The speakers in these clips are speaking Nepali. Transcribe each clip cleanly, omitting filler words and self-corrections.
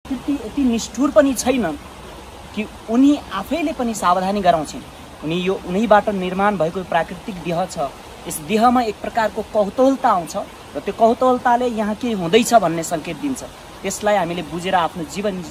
प्रकृति यति निष्ठुर पनि छैन कि उनी आफैले पनि सावधानी गराउँछन्। उनीबाट निर्माण भएको प्राकृतिक देह छ, यस देहमा एक प्रकारको कौतूहलता आउँछ र त्यो कौतूहलताले यहाँ के हुँदैछ भन्ने सङ्केत दिन्छ। त्यसलाई हामीले बुझेर आफ्नो जीवन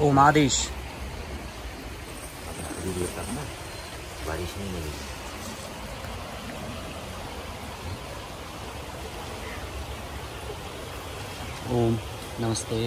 ओम आदेश बारिश नहीं लगी। ओम नमस्ते।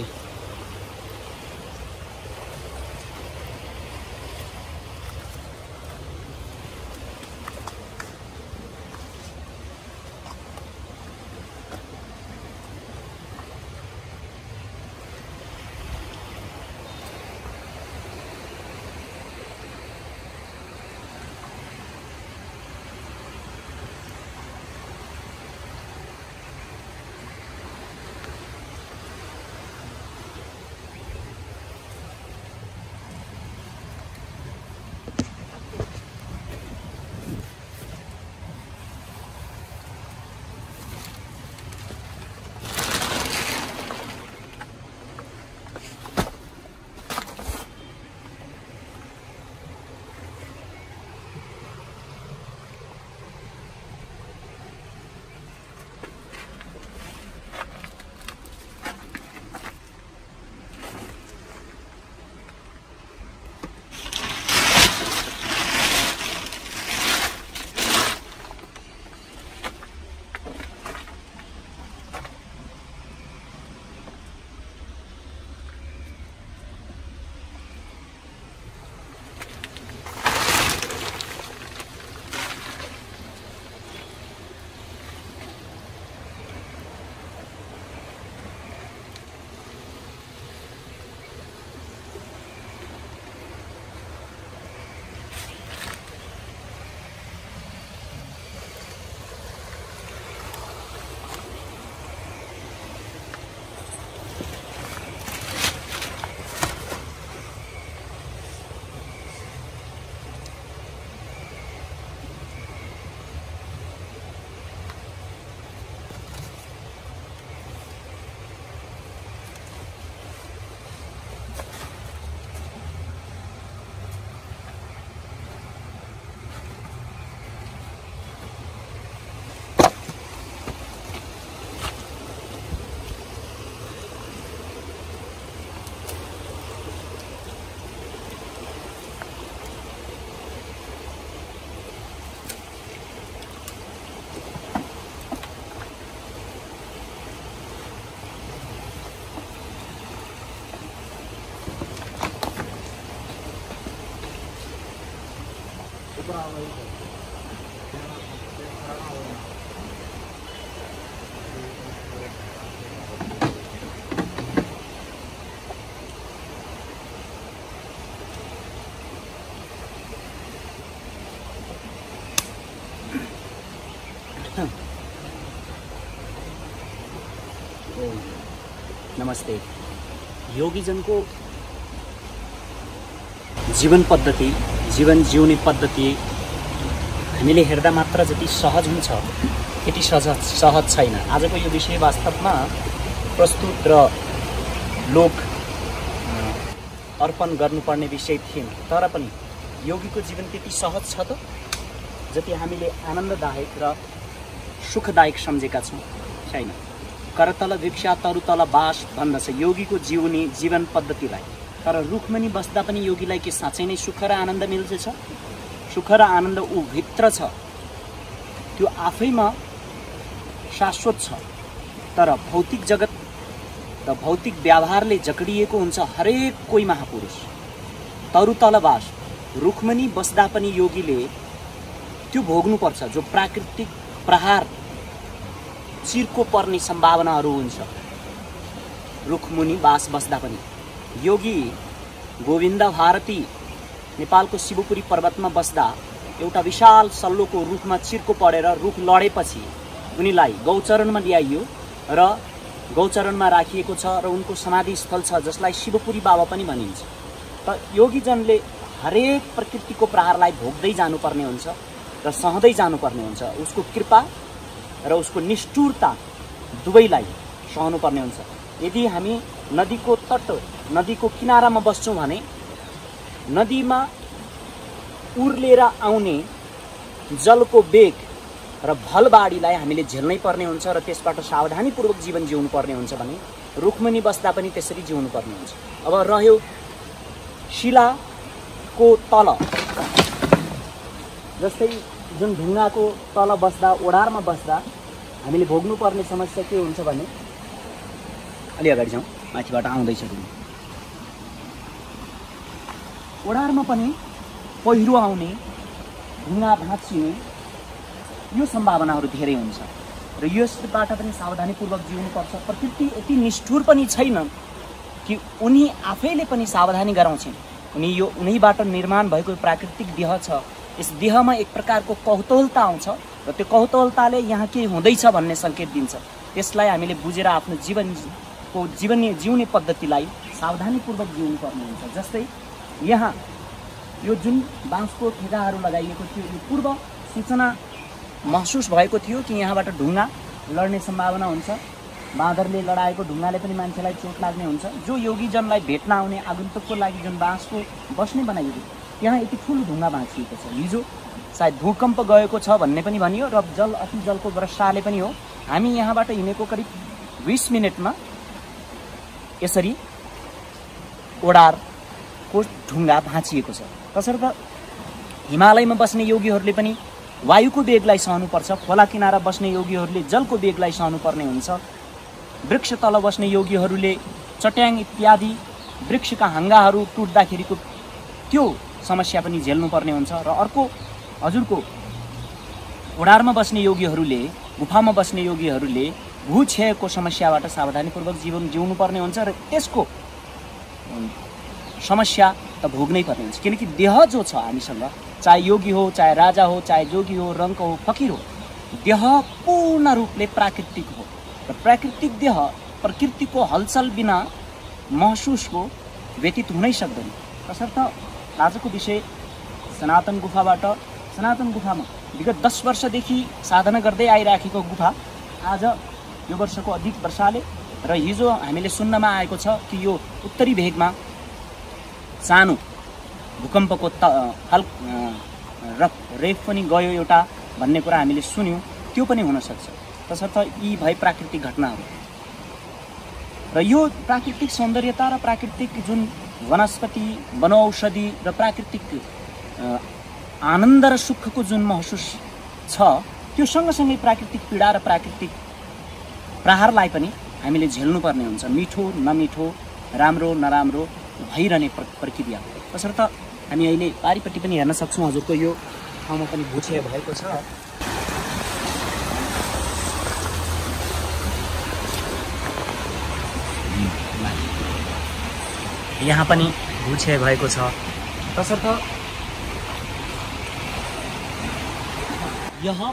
नमस्ते। योगीजनको जीवन पद्धति, जीवन जिउने पद्धति हामीले हेर्दा मात्र जति सहज हुन्छ त्यति सहज छैन। आजको यो विषय वास्तवमा प्रस्तुत र लोक अर्पण गर्नुपर्ने विषय थिएन, तर पनि योगीको जीवन त्यति सहज छ त जति हामीले आनन्ददायक र सुखदायक सम्झेका छौँ? छैन। करतल वृक्षा तरुतल बास भन्दछ योगीको जीवन पद्धतिलाई। तर रुखमुनि बस्दा पनि योगीलाई के साँच्चै नै सुख र आनन्द मिल्छ? सुख र आनन्द ऊ भित्र छ, त्यो आफैमा शाश्वत छ। तर भौतिक जगत र भौतिक व्यवहारले जकडिएको हुन्छ हरेक कोही महापुरुष। तरुतलबास, रुखमुनि बस्दा पनि योगीले त्यो भोग्नुपर्छ जो प्राकृतिक प्रहार चिर्को पर्ने सम्भावनाहरू हुन्छ। रुखमुनि बास बस्दा पनि योगी गोविन्द भारती नेपालको शिवपुरी पर्वतमा बस्दा एउटा विशाल सल्लोको रुखमा चिर्को परेर रुख लडेपछि उनीलाई गौचरणमा ल्याइयो र गौचरणमा राखिएको छ र उनको समाधि स्थल छ जसलाई शिवपुरी बाबा पनि भनिन्छ। त योगीजनले हरेक प्रकृतिको प्रहारलाई भोग्दै जानुपर्ने हुन्छ र सहँदै जानुपर्ने हुन्छ। उसको कृपा र उसको निष्ठुरता दुवैलाई सहनुपर्ने हुन्छ। यदि हामी नदीको तट, नदीको किनारामा बस्छौँ भने नदीमा उर्लेर आउने जलको वेग र भलबाढीलाई हामीले झेल्नै पर्ने हुन्छ र त्यसबाट सावधानीपूर्वक जीवन जिउनु पर्ने हुन्छ भने रुखमुनि बस्दा पनि त्यसरी जिउनु पर्ने हुन्छ। अब रह्यो शिलाको तल, जस्तै जुन ढुङ्गाको तल बस्दा, ओडारमा बस्दा हामीले भोग्नुपर्ने समस्या के हुन्छ भने, अलि अगाडि जाउँ, माथिबाट आउँदैछ ढुङ्गा। ओडारमा पनि पहिरो आउने, ढुङ्गा भाँचिने यो सम्भावनाहरू धेरै हुन्छ र यसबाट पनि सावधानीपूर्वक जिउनुपर्छ। प्रकृति यति निष्ठुर पनि छैन कि उनी आफैले पनि सावधानी गराउँछन्। उनीबाट निर्माण भएको प्राकृतिक देह छ। यस देहमा एक प्रकारको कौतूहलता आउँछ र त्यो कौतूहलताले यहाँ के हुँदैछ भन्ने सङ्केत दिन्छ। त्यसलाई हामीले बुझेर आफ्नो जिउने पद्धतिलाई सावधानीपूर्वक जिउनु पर्ने हुन्छ। जस्तै यहाँ यो जुन बाँसको ठेगाहरू लगाइएको थियो, यो पूर्व सूचना महसुस भएको थियो कि यहाँबाट ढुङ्गा लड्ने सम्भावना हुन्छ। बाँदरले लडाएको ढुङ्गाले पनि मान्छेलाई चोट लाग्ने हुन्छ। जो योगीजनलाई भेट्न आउने आगन्तुकको लागि जुन बाँसको बस्ने बनाइएको, यहाँ यति ठुलो ढुङ्गा भाँचिएको छ। हिजो सायद भूकम्प गएको छ भन्ने पनि भनियो र अति जलको वर्षाले पनि हो। हामी यहाँबाट हिँडेको करिब 20 मिनटमा यसरी ओडारको ढुङ्गा भाँचिएको छ। तसर्थ हिमालयमा बस्ने योगीहरूले पनि वायुको वेगलाई सहनुपर्छ। खोला किनारा बस्ने योगीहरूले जलको वेगलाई सहनुपर्ने हुन्छ। वृक्ष तल बस्ने योगीहरूले चट्याङ इत्यादि वृक्षका हाँगाहरू टुट्दाखेरिको त्यो समस्या पनि झेल्नुपर्ने हुन्छ। र अर्को हजुरको ओडारमा बस्ने योगीहरूले, गुफामा बस्ने योगीहरूले भूक्षयको समस्याबाट सावधानीपूर्वक जीवन जिउनु पर्ने हुन्छ र त्यसको समस्या त भोग्नै पर्ने हुन्छ। किनकि देह जो छ हामीसँग, चाहे योगी हो, चाहे राजा हो, चाहे जोगी हो, रङ्क हो, फकिर हो, देह पूर्ण रूपले प्राकृतिक हो र प्राकृतिक देह प्रकृतिको हलचल बिना महसुसको व्यतीत हुनै सक्दैन। तसर्थ आजको विषय सनातन गुफामा विगत 10 वर्षदेखि साधना गर्दै आइराखेको गुफा आज यो वर्षको अधिक वर्षाले र हिजो हामीले सुन्नमा आएको छ कि यो उत्तरी भेगमा सानो भूकम्पको रेफ पनि गयो एउटा भन्ने कुरा हामीले सुन्यौँ। त्यो पनि हुनसक्छ। तसर्थ यी भए प्राकृतिक घटनाहरू र यो प्राकृतिक सौन्दर्यता र प्राकृतिक जुन वनस्पति, वनौषधि र प्राकृतिक आनन्द र सुखको जुन महसुस छ, त्यो सँगसँगै प्राकृतिक पीडा र प्राकृतिक प्रहारलाई पनि हामीले झेल्नुपर्ने हुन्छ। मिठो नमिठो, राम्रो नराम्रो भइरहने प्रक्रिया। तसर्थ हामी अहिले पारिपट्टि पनि हेर्न सक्छौँ। हजुरको यो ठाउँमा पनि भुक्षय भएको छ। यहाँ पनि भुक्षय भएको छ। तसर्थ यहाँ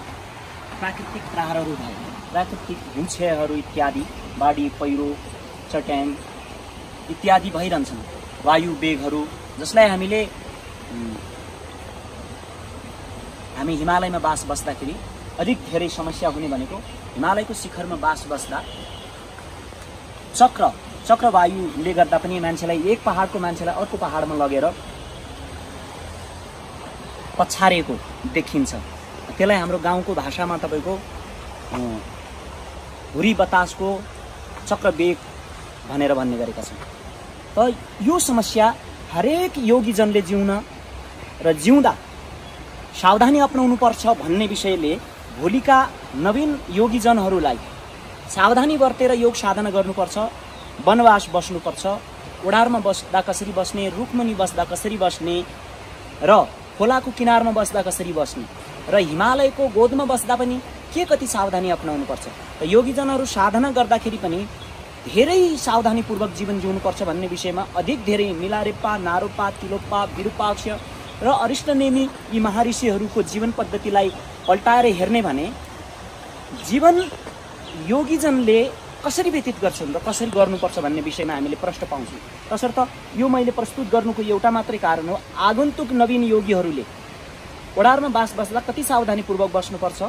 प्राकृतिक प्रहारहरू भए, प्राकृतिक भूक्षयहरू इत्यादि, बाढी पहिरो चट्याङ इत्यादि भइरहन्छन्। वायु वेगहरू जसलाई हामी हिमालयमा बास बस्दाखेरि अधिक धेरै समस्या हुने भनेको हिमालयको शिखरमा बास बस्दा चक्रवायुले गर्दा पनि मान्छेलाई एक पहाडको मान्छेलाई अर्को पहाडमा लगेर पछारेको देखिन्छ। त्यसलाई हाम्रो गाउँको भाषामा तपाईको हुरी बतासको चक्रवेग भनेर भन्ने गरेका छन्। त यो समस्या हरेक योगीजनले जिउन र जिउँदा सावधानी अपनाउनु पर्छ भन्ने विषयले भोलिका नवीन योगीजनहरूलाई सावधानी बर्तेर योग साधना गर्नुपर्छ। वनवास बस्नुपर्छ, ओडारमा बस्दा कसरी बस्ने, रुखमुनि बस्दा कसरी बस्ने र खोलाको किनारमा बस्दा कसरी बस्ने र हिमालयको गोदमा बस्दा पनि के कति सावधानी अपनाउनुपर्छ। र योगीजनहरू साधना गर्दाखेरि पनि धेरै सावधानीपूर्वक जीवन जिउनुपर्छ भन्ने विषयमा अधिक धेरै मिलारेप्पा, नारोप्पा, तिलोप्पा, विरूपाक्ष र अरिष्टनेमी यी महर्षिहरूको जीवन पद्धतिलाई पल्टाएर हेर्ने भने जीवन योगीजनले कसरी व्यतीत गर्छन् र कसरी गर्नुपर्छ भन्ने विषयमा हामीले प्रश्न पाउँछौँ। तसर्थ यो मैले प्रस्तुत गर्नुको एउटा मात्रै कारण हो, आगन्तुक नवीन योगीहरूले ओडारमा बास बस्दा कति सावधानीपूर्वक बस्नुपर्छ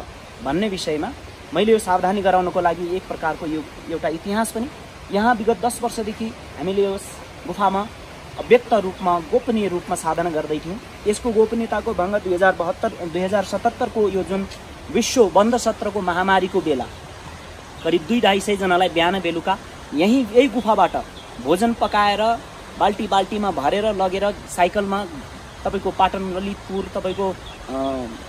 भन्ने विषयमा मैले यो सावधानी गराउनको लागि एक प्रकारको यो एउटा इतिहास पनि यहाँ विगत 10 वर्षदेखि हामीले यस गुफामा अव्यक्त रूपमा गोपनीय रूपमा साधना गर्दै थियौँ। यसको गोपनीयताको भङ्ग 2077 को यो जुन विश्व बन्द सत्रको महामारीको बेला करिब 200-250 जनालाई बिहान बेलुका यही गुफाबाट भोजन पकाएर बाल्टीमा भरेर लगेर साइकलमा तपाईको पाटन ललितपुर, तपाईको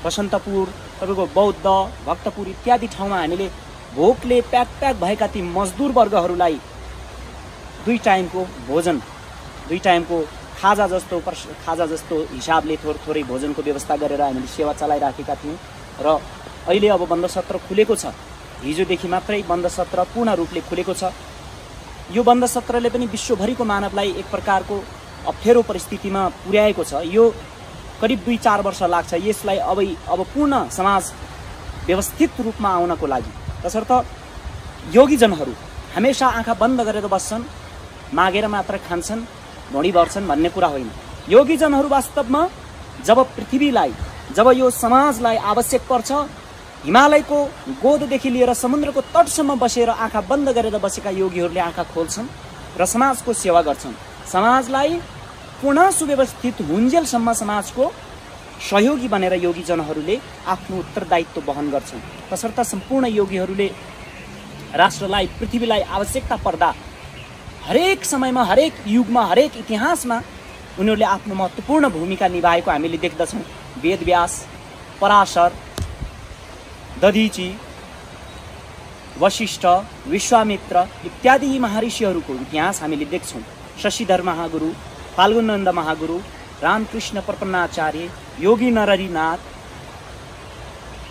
बसन्तपुर, तपाईको बौद्ध भक्तपुर इत्यादि ठाउँमा हामीले भोकले प्याक भएका ती मजदुर वर्गहरूलाई 2 टाइमको भोजन, 2 टाइमको खाजा जस्तो हिसाबले थोरै भोजनको व्यवस्था गरेर हामीले सेवा चलाइराखेका थियौँ। र अहिले अब बन्द सत्र खुलेको छ। हिजोदेखि मात्रै बन्द सत्र पूर्ण रूपले खुलेको छ। यो बन्द सत्रले पनि विश्वभरिको मानवलाई एक प्रकारको अप्ठ्यारो परिस्थितिमा पुर्याएको छ। यो करिब 2-4 वर्ष लाग्छ यसलाई अब पूर्ण समाज व्यवस्थित रूपमा आउनको लागि। तसर्थ योगीजनहरू हमेशा आँखा बन्द गरेर बस्छन्, मागेर मात्र खान्छन्, ढोडी भर्छन् भन्ने कुरा होइन। योगीजनहरू वास्तवमा जब यो समाजलाई आवश्यक पर्छ, हिमालयको गोददेखि लिएर समुद्रको तटसम्म बसेर आँखा बन्द गरेर बसेका योगीहरूले आँखा खोल्छन् र समाजको सेवा गर्छन्। समाजलाई पुनः सुव्यवस्थित हुन्जेलसम्म समाजको सहयोगी बनेर योगीजनहरूले आफ्नो उत्तरदायित्व वहन गर्छन्। तसर्थ सम्पूर्ण योगीहरूले राष्ट्रलाई, पृथ्वीलाई आवश्यकता पर्दा हरेक समयमा, हरेक युगमा, हरेक इतिहासमा उनीहरूले आफ्नो महत्त्वपूर्ण भूमिका निभाएको हामीले देख्दछौँ। वेदव्यास, पराशर, दधीची, वशिष्ठ, विश्वामित्र इत्यादि महर्षिहरूको इतिहास हामीले देख्छौँ। शशिधर महागुरु, फाल्गुनन्द महागुरु, रामकृष्ण प्रपन्नाचार्य, योगी नरहरिनाथ,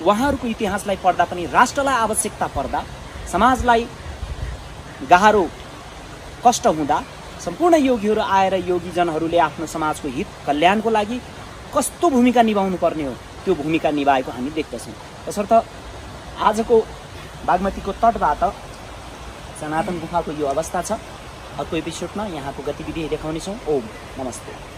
उहाँहरूको इतिहासलाई पढ्दा पनि राष्ट्रलाई आवश्यकता पर्दा, समाजलाई गाह्रो कष्ट हुँदा सम्पूर्ण योगीहरू आएर योगीजनहरूले आफ्नो समाजको हित कल्याणको लागि कस्तो भूमिका निभाउनु पर्ने हो त्यो भूमिका निभाएको हामी देख्दछौँ। तसर्थ आजको बागमतीको तटबाट सनातन गुफाको यो अवस्था छ। अर्को एपिसोडमा यहाँको गतिविधि देखाउनेछौँ। ओम नमस्ते।